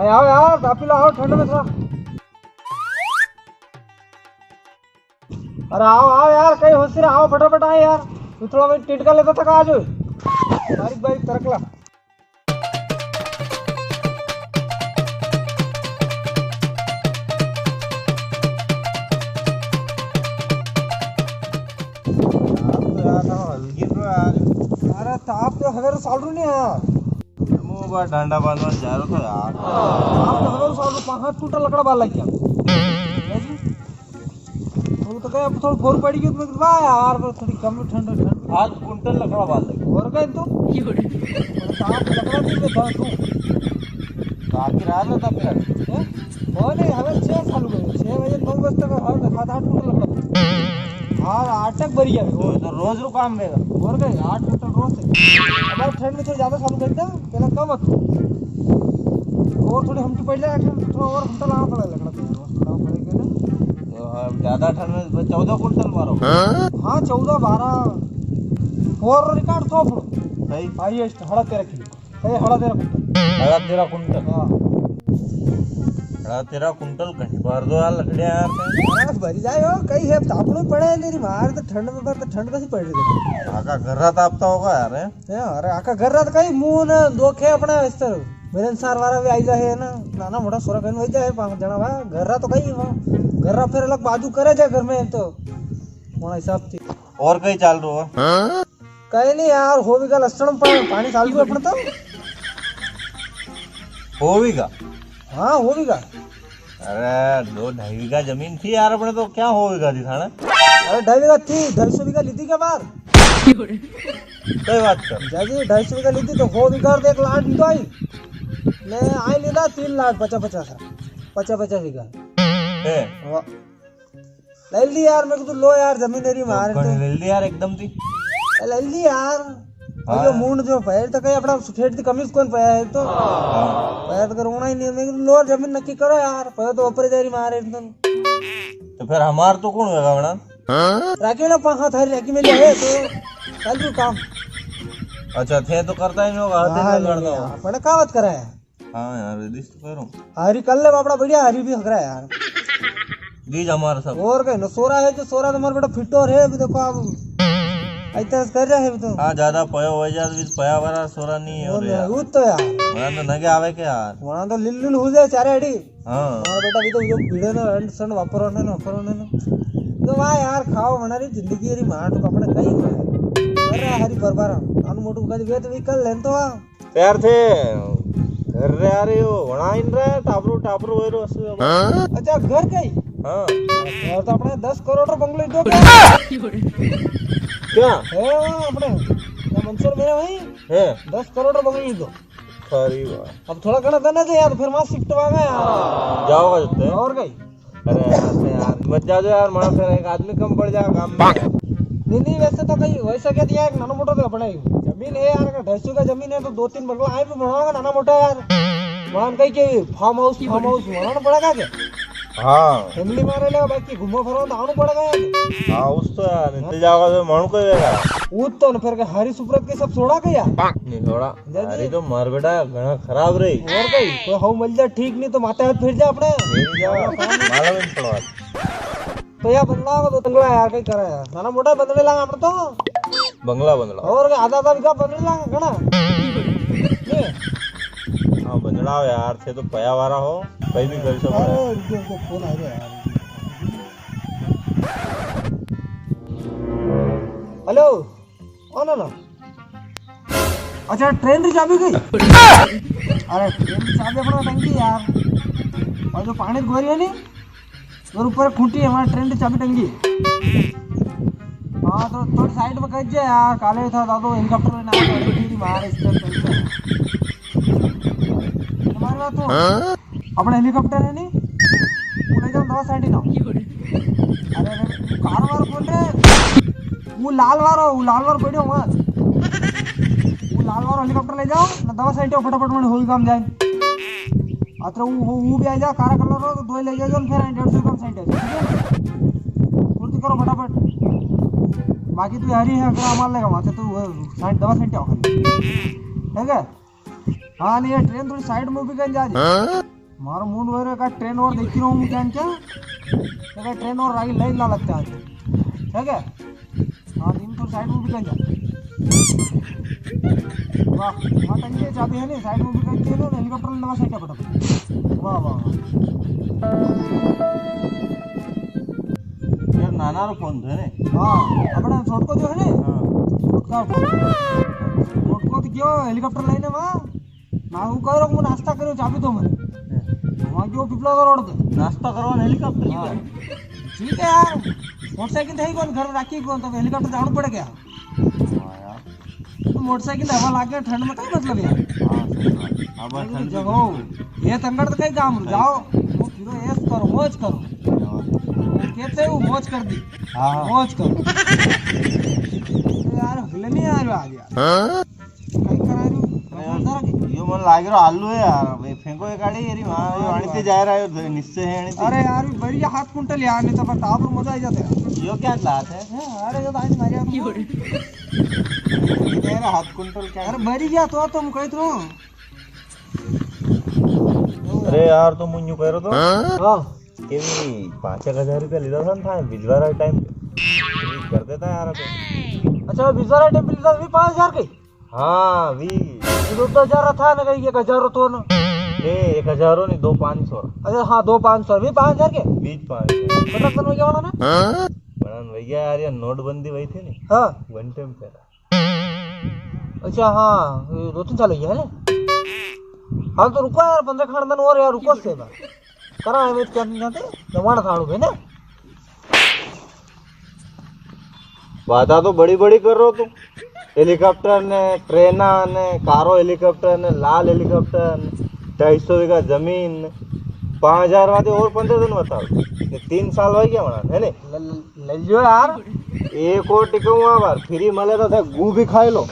अरे आओ यार आप लोग आओ ठंड में थोड़ा। अरे आओ आओ यार कहीं होशी रहा, आओ फटाफट आए यार। तू थोड़ा मैं टिटका लेता था आज बारीक बारीक तरकला। अरे ताप तो हवेर सालू नहीं यार, डंडा बांधवा जा रहा था यार। ताप तो हवेर सालू 5 फुट लकड़ा बाल लग गया। वो तो कहे थोड़ी फोर पड़ी गई तो वाह यार थोड़ी कम ठंड ठंड। आज कुंटल लकड़ा बांध लगी और कहे तो ताप लकड़ा भी ले था तू काफी रात में था फिर वो नहीं हमें 6 चालू गए 6 बजे 9 बजे तक हर 7-8 फुट लकड़ा हाँ 8 तक भरी गया तो रोज रू काम रहेगा। और गए 8 फुट रोज से। अब ठंड में थोड़ी ज्यादा चालू करता पहले कम और थोड़ी हमकी पहले थोड़ा और घंटा लाना पड़ा लकड़ा तो पड़ेगा ना। ज्यादा ठंड में 14 कुंटल मारो। हाँ 14-12 और रिकॉर्ड तो सही हाईएस्ट 13.5 किलो कहीं 13.5 कुंटल हाँ 13 कुंटल कहीं भर दो यार लकड़ियां यार से भरी जाए कहीं है तापड़ो पड़े तेरी मार तो ठंड में भर तो ठंड कैसी पड़ रही आका गर्रा तापता होगा यार अरे आका घर रहा कहीं मुंह न दोखे अपना इस तरह मेरे सार वारा भी आई जाए ना नाना मोटा सोरा कहीं वही जाए 5 जना भाई घर रहा तो कहीं घर रहा फिर अलग बाजू करे जाए घर में तो वहाँ हिसाब से और कहीं चाल रहा है कहीं नहीं यार हो भी का लक्षण पानी चाल रहा अपना तो हो भी का। हाँ हो भी का। अरे 2-2.5 बीघा जमीन थी यार अपने तो क्या हो बीघा दिखाना। अरे 2.5 बीघा थी 250 बीघा ली थी क्या बार सही बात कर जाजी 250 बीघा ली थी तो हो बीघा और 1 लाख तो आई मैं आई लेना 3 लाख 50 बीघा है ले ली यार मेरे को तो लो यार जमीन मेरी मार तो ले ली यार एकदम थी ले ली यार हाँ। जो मूड जो पैर तो कहीं अपना सुठेट थी कमीज कौन पाया है तो पैर तो रोना ही नहीं मैं लो जमीन नक्की करो यार पैर तो ऊपर जारी मारे तो फिर हमार तो कौन होगा बड़ा राखी ना 5 थारी राखी में जाए तो चल तू काम। अच्छा थे तो करता ही नहीं होगा अपने कावत करा है। हाँ यार रिदिश तो करो हरी कर ले बापड़ा बढ़िया हरी भी हक रहा है यार दीज हमारा सब और कहीं न सोरा है जो सोरा तुम्हारा बेटा फिटोर है अभी देखो आप ऐसा कर रहा है तो हाँ ज्यादा पयो हो जाए भी पया वाला सोरा नहीं है और यार वो तो यार वहां तो नगे आवे के यार वहां तो लिल्लुल हो जाए चारे अड़ी हाँ हमारा बेटा भी तो जो पीड़े ना एंड सन वापरने ना तो वाह यार खाओ हमारी जिंदगी री मार तो अपने कहीं कर रहा हरी बरबार अनु मोटू का वेत भी कर लेन तो यार थे घर रे यार यो वणा इन रे टापरू होय रो अच्छा घर कहीं हाँ यार तो अपने 10 करोड़ बंगले दो क्या है अपने मंसूर मेरे भाई है 10 करोड़ बंगले दो खरी बात अब थोड़ा घना देना दे यार फिर वहां शिफ्ट होगा यार जाओगा जते और कहीं अरे यार मत जा यार मां फिर एक आदमी कम पड़ जाएगा काम में नहीं वैसे तो कहीं वैसा क्या दिया एक नाना मोटा तो अपने जमीन है यार अगर 250 का जमीन है तो 2-3 बंगला आए भी बनवाओगे नाना मोटा यार वहां कहीं के फार्म हाउस बनाना पड़ेगा क्या हाँ फैमिली में रह बाकी घूमो फिरो तो आना पड़ेगा यार। हाँ उस तो यार निकल जाओगा तो मानू को देगा वो तो न फिर हरी सुप्रत के सब छोड़ा के यार नहीं थोड़ा अरे तो मार बेटा घना खराब रही और कहीं कोई हाउ मिल जाए ठीक नहीं तो माथे हाथ फिर जा अपने माला में पड़वा तो यार बंगला को 2 बंगला यार कहीं करा यार नाना मोटा बंगले लांगा अपने तो बंगला और आधा भी का बंगले लांगा घना हाँ बंदड़ा यार थे तो पया वाला हो कहीं भी कर सकते अरे फोन आ गया यार हेलो कौन है ना अच्छा ट्रेन की चाबी गई अरे ट्रेन की चाबी अपना टंकी यार और जो पानी गोरी है नी और ऊपर खूंटी है हमारा ट्रेन की चाबी टंकी हाँ तो थोड़ी साइड में कट जाए यार काले था दादो हेलीकॉप्टर में ना मार इस तुम्हारी बात तो अपना हेलीकॉप्टर है नी वो ले जाओ दवा साइड ना अरे कार वार बोल रहे वो लाल वार बैठो मत वो लाल वार हेलीकॉप्टर ले जाओ ना दवा साइड फटाफट मैंने हो काम जाए अत्र वो भी आ जा कारा कलर रो तो दो ले जाओ फिर 150 काम साइड है पूर्ति करो फटाफट बाकी तू हरी है अगर हमार लेगा वहां से तू साइड दवा साइड आओ ठीक है हाँ नहीं ये ट्रेन थोड़ी साइड में भी कहीं जा रही मारो मूड वगैरह का ट्रेन और देखी रहा हूँ क्या क्या ट्रेन और रागी लाइन ला लगता है ठीक है हाँ दिन तो साइड में भी कहीं जा वाह हाँ टंकी है चाबी है नहीं साइड में भी कहीं ना हेलीकॉप्टर नवा साइड का फटाफट वाह वाह वाह यार नाना रो फोन थे ने हाँ अपना छोटको जो है ना हाँ छोटका छोटको तो क्यों हेलीकॉप्टर लाइन है वहाँ ना वो कह रहा हूँ नाश्ता करो चाबी दो मैंने वहाँ क्यों पिपला रोड पे नाश्ता करवाने हेलीकॉप्टर की हाँ। ठीक है यार मोटरसाइकिल थे ही कौन घर में राखी कौन तो हेलीकॉप्टर जाना पड़े क्या हाँ यार तो मोटरसाइकिल हवा लाके ठंड में कहीं मतलब यार हाँ सही बात अब ठंड जगह ये तंगड़ तो कहीं काम जाओ वो फिरो ऐस करो मौज करो कहते हैं वो मौज कर दी हाँ हाँ मौज करो तो यार हगले नहीं आ रहे आज यार कहीं करा रही हूँ यो मन लाग रहा आलू है यार भाई फेंको ये गाड़ी येरी वहाँ यो आणते जा रहा है निश्चय है आणते अरे यार बड़ी हाथ कुंटल यार नहीं तो पर ताप मजा आ जाता है यो क्या बात है अरे जो आज मारिया मेरा हाथ कुंटल क्या अरे बड़ी गया तो तुम कही तो अरे यार तो मुन्यू कह रहा तो हाँ कि 5,000 रुपया लीधा था ना भिजवा रहा टाइम पे कर देता यार तो अच्छा बिजवारा टेम्पल का भी 5,000 के हाँ वी 2,000 था ना कहीं 1,000 तो ना नहीं 1,000 नहीं 2,500 अच्छा हाँ 2,500 भी 5,000 के बीच 5 मतलब तन क्या होना ना बनन भैया यार ये नोटबंदी हुई थी नहीं हाँ वन टाइम पे अच्छा हाँ 2-3 साल हो गया है ना हाँ तो रुको यार 15 खान दिन और यार रुको से बात करा है वेट करने जाते जमाना खाड़ू है ना बात तो बड़ी बड़ी कर रहे हो तुम हेलीकॉप्टर ने ट्रेन ने कारो हेलीकॉप्टर ने लाल हेलीकॉप्टर ने 250 बीघा जमीन 5,000 वादे और 15 दिन बताओ ये 3 साल हो गया मना है ने ले लियो यार एक और टिकूंगा बार फ्री मले तो था गू भी खाए लो